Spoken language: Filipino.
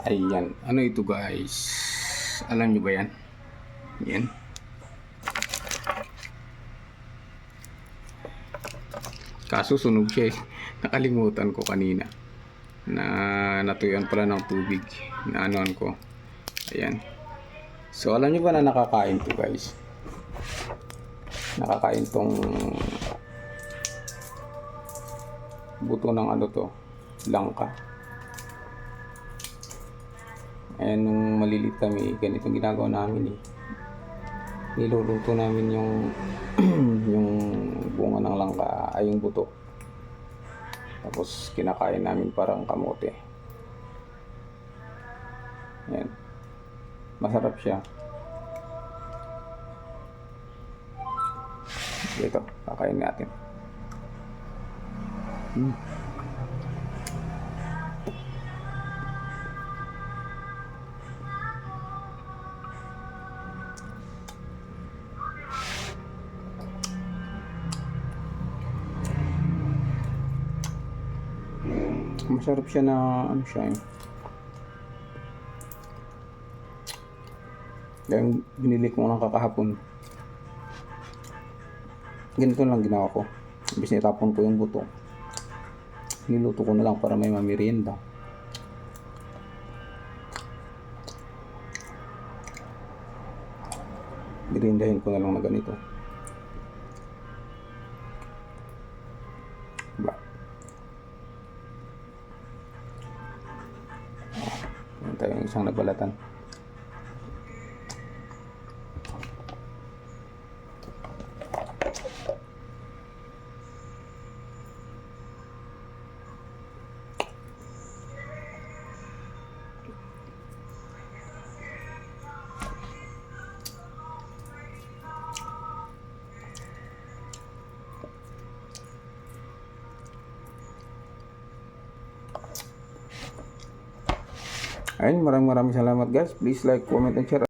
Ayan. Ano ito guys? Alam nyo ba yan? Yan. Kaso sunog siya eh. Nakalimutan ko kanina. Natuyuan pala ng tubig. Naanoan ko. Ayan. So alam nyo ba na nakakain to guys? Nakakain tong buto ng ano to. Langka. Ayan, nung malilit kami, ganitong ginagawa namin eh. Niluluto namin yung yung bunga ng langka, ay yung buto. Tapos kinakain namin parang kamote. Ayan. Masarap siya. Ito, kakain natin. Masarap siya na ano siya eh. Yung binili ko lang kakahapon. Ganito lang ginawa ko. Imbis na itapon ko yung buto, niluto ko na lang para may mamirienda. Merindahin ko na lang na ganito. Diba? Meron tayong isang nabalatan. Ayun, maraming salamat guys. Please like, comment, and share.